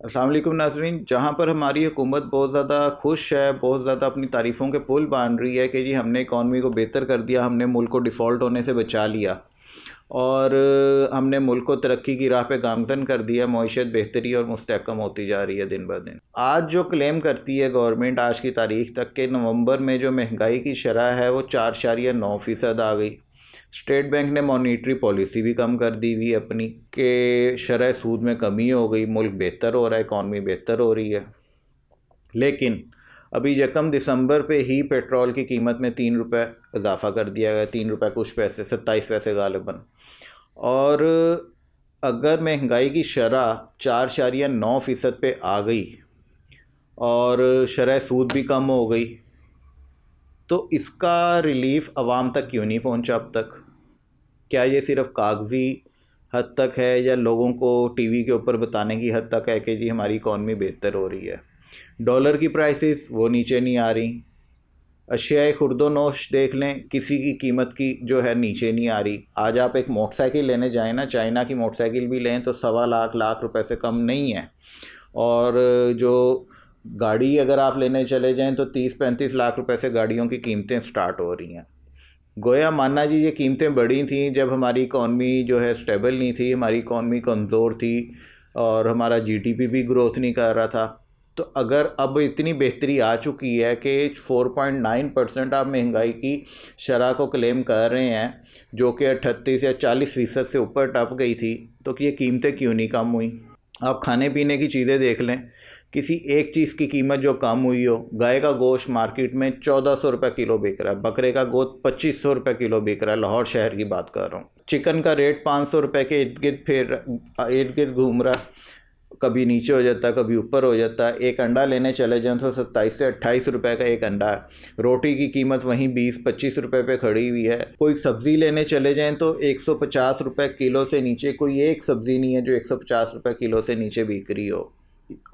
अस्सलाम वालेकुम नाज़रीन। जहाँ पर हमारी हुकूमत बहुत ज़्यादा खुश है, बहुत ज़्यादा अपनी तारीफ़ों के पुल बांध रही है कि जी हमने इकॉनमी को बेहतर कर दिया, हमने मुल्क को डिफ़ॉल्ट होने से बचा लिया और हमने मुल्क को तरक्की की राह पे गामज़न कर दिया, मईशत बेहतरी और मुस्तहकम होती जा रही है दिन ब दिन। आज जो क्लेम करती है गवर्नमेंट आज की तारीख़ तक के नवंबर में जो महंगाई की शरह है वो 4.9% आ गई। स्टेट बैंक ने मॉनेटरी पॉलिसी भी कम कर दी हुई अपनी कि शरह सूद में कमी हो गई, मुल्क बेहतर हो रहा है, इकॉनमी बेहतर हो रही है। लेकिन अभी 1 दिसंबर पे ही पेट्रोल की कीमत में 3 रुपये इजाफ़ा कर दिया गया, 3 रुपये कुछ पैसे, 27 पैसे गालिबन। और अगर महंगाई की शरह 4.9% पे आ गई और शरह सूद भी कम हो गई तो इसका रिलीफ़ आवाम तक क्यों नहीं पहुंचा अब तक? क्या ये सिर्फ़ कागज़ी हद तक है या लोगों को टीवी के ऊपर बताने की हद तक है कि जी हमारी इकॉनमी बेहतर हो रही है? डॉलर की प्राइसेस वो नीचे नहीं आ रही, अशियाए खुर्दोनोश देख लें, किसी की कीमत की जो है नीचे नहीं आ रही। आज आप एक मोटरसाइकिल लेने जाएँ ना, चाइना की मोटरसाइकिल भी लें तो 1.25 लाख रुपए से कम नहीं है। और जो गाड़ी अगर आप लेने चले जाएँ तो 30-35 लाख रुपए से गाड़ियों की कीमतें स्टार्ट हो रही हैं। गोया मानना जी ये कीमतें बढ़ी थी जब हमारी इकॉनमी जो है स्टेबल नहीं थी, हमारी इकॉनमी कमज़ोर थी और हमारा जीडीपी भी ग्रोथ नहीं कर रहा था। तो अगर अब इतनी बेहतरी आ चुकी है कि 4.9% आप महंगाई की शरह को क्लेम कर रहे हैं, जो कि 38 या 40% से ऊपर टप गई थी, तो ये कीमतें क्यों नहीं कम हुई? आप खाने पीने की चीज़ें देख लें, किसी एक चीज़ की कीमत जो कम हुई हो, गाय का गोश्त मार्केट में 1400 रुपये किलो बिक रहा है, बकरे का गोश्त 2500 रुपये किलो बिक रहा है, लाहौर शहर की बात कर रहा हूँ। चिकन का रेट 500 रुपये के इर्द गिर्द घूम रहा है, कभी नीचे हो जाता है, कभी ऊपर हो जाता है। एक अंडा लेने चले जाएँ तो 27 से 28 रुपये का एक अंडा है। रोटी की कीमत वहीं 20-25 रुपये पे खड़ी हुई है। कोई सब्ज़ी लेने चले जाएँ तो 150 रुपये किलो से नीचे कोई एक सब्ज़ी नहीं है जो 150 रुपये किलो से नीचे बिक रही हो।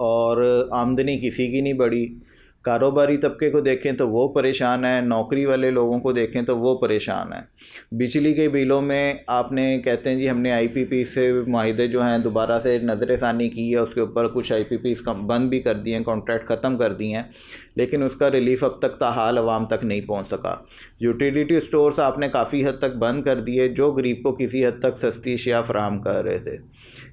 और आमदनी किसी की नहीं बढ़ी। कारोबारी तबके को देखें तो वो परेशान है, नौकरी वाले लोगों को देखें तो वो परेशान है। बिजली के बिलों में आपने कहते हैं जी हमने आईपीपी से माहिदे जो हैं दोबारा से नज़रसानी की है, उसके ऊपर कुछ आईपीपीस कम बंद भी कर दिए हैं, कॉन्ट्रैक्ट ख़त्म कर दिए हैं, लेकिन उसका रिलीफ अब तक ताहाल आवाम तक नहीं पहुंच सका। यूटिलिटी स्टोर्स आपने काफ़ी हद तक बंद कर दिए जो गरीब को किसी हद तक सस्ती अशिया फराहम कर रहे थे।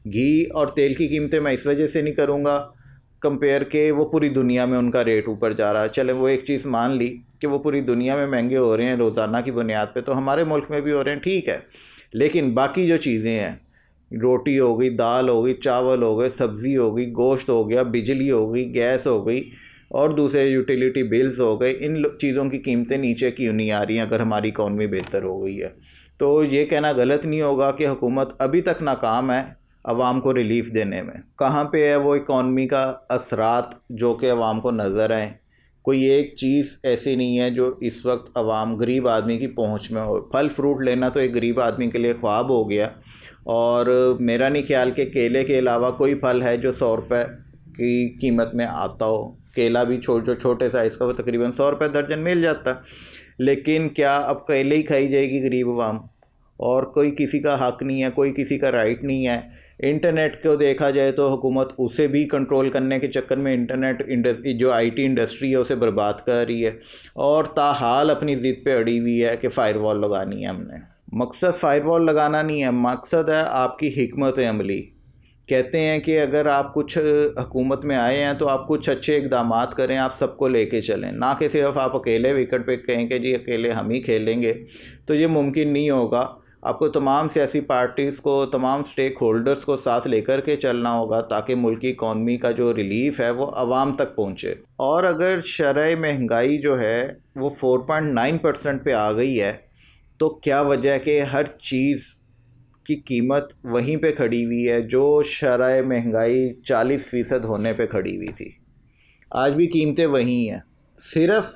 घी और तेल की कीमतें मैं इस वजह से नहीं करूँगा कंपेयर के वो पूरी दुनिया में उनका रेट ऊपर जा रहा है। चलें वो एक चीज़ मान ली कि वो पूरी दुनिया में महंगे हो रहे हैं रोज़ाना की बुनियाद पे, तो हमारे मुल्क में भी हो रहे हैं, ठीक है। लेकिन बाकी जो चीज़ें हैं, रोटी हो गई, दाल हो गई, चावल हो गए, सब्ज़ी हो गई, गोश्त हो गया, बिजली हो गई, गैस हो गई और दूसरे यूटिलिटी बिल्स हो गए, इन चीज़ों की कीमतें नीचे क्यों नहीं आ रही हैं अगर हमारी इकॉनमी बेहतर हो गई है? तो ये कहना गलत नहीं होगा कि हुकूमत अभी तक नाकाम है आवाम को रिलीफ़ देने में। कहाँ पे है वो इकॉनमी का असरात जो कि आवाम को नज़र आए? कोई एक चीज़ ऐसी नहीं है जो इस वक्त आवाम गरीब आदमी की पहुंच में हो। फल फ्रूट लेना तो एक गरीब आदमी के लिए ख्वाब हो गया और मेरा नहीं ख्याल कि केले के अलावा कोई फल है जो 100 रुपये की कीमत में आता हो। केला भी जो छोटे साइज़ का वो तकरीबन 100 रुपये दर्जन मिल जाता है, लेकिन क्या अब केले ही खाई जाएगी गरीब आवाम? और कोई किसी का हक़ नहीं है, कोई किसी का राइट नहीं है। इंटरनेट को देखा जाए तो हुकूमत उसे भी कंट्रोल करने के चक्कर में इंटरनेट जो आईटी इंडस्ट्री है उसे बर्बाद कर रही है और ताहाल अपनी ज़िद पे अड़ी हुई है कि फ़ायरवॉल लगानी है हमने। मकसद फ़ायरवॉल लगाना नहीं है, मकसद है आपकी हिकमत अमली। कहते हैं कि अगर आप कुछ हुकूमत में आए हैं तो आप कुछ अच्छे इक़दामात करें, आप सबको लेके चलें, ना कि सिर्फ आप अकेले विकेट पे कहें कि जी अकेले हम ही खेलेंगे। तो ये मुमकिन नहीं होगा। आपको तमाम सियासी पार्टीज़ को, तमाम स्टेक होल्डर्स को साथ लेकर के चलना होगा ताकि मुल्क की इकॉनमी का जो रिलीफ़ है वो आवाम तक पहुँचे। और अगर शरह महंगाई जो है वो 4.9% पे आ गई है तो क्या वजह है कि हर चीज़ की कीमत वहीं पे खड़ी हुई है जो शरह महंगाई 40% होने पे खड़ी हुई थी? आज भी कीमतें वहीं हैं, सिर्फ़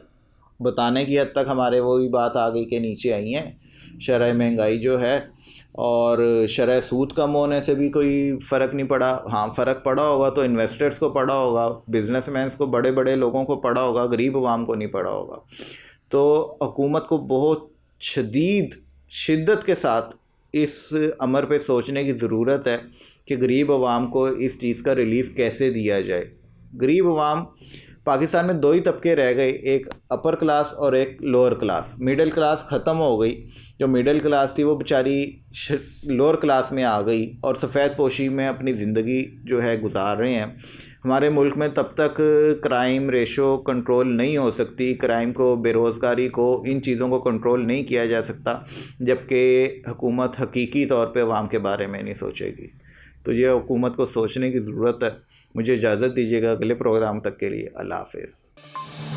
बताने की हद तक हमारे वही बात आ गई कि नीचे आई हैं। शरह महंगाई जो है और शरह सूद कम होने से भी कोई फ़र्क नहीं पड़ा। हाँ, फ़र्क पड़ा होगा तो इन्वेस्टर्स को पड़ा होगा, बिजनेसमैन्स को, बड़े बड़े लोगों को पड़ा होगा, गरीब अवाम को नहीं पड़ा होगा। तो हुकूमत को बहुत शिद्दत के साथ इस अमर पे सोचने की ज़रूरत है कि गरीब आवाम को इस चीज़ का रिलीफ कैसे दिया जाए। गरीब आवाम पाकिस्तान में दो ही तबके रह गए, एक अपर क्लास और एक लोअर क्लास। मिडिल क्लास ख़त्म हो गई। जो मिडिल क्लास थी वो बेचारी लोअर क्लास में आ गई और सफ़ेद पोशी में अपनी ज़िंदगी जो है गुजार रहे हैं। हमारे मुल्क में तब तक क्राइम रेशो कंट्रोल नहीं हो सकती, क्राइम को, बेरोज़गारी को, इन चीज़ों को कंट्रोल नहीं किया जा सकता जबकि हुकूमत हकीकी तौर पे अवाम के बारे में नहीं सोचेगी। तो ये हुकूमत को सोचने की ज़रूरत है। मुझे इजाज़त दीजिएगा, अगले प्रोग्राम तक के लिए अल्लाह हाफ़िज़।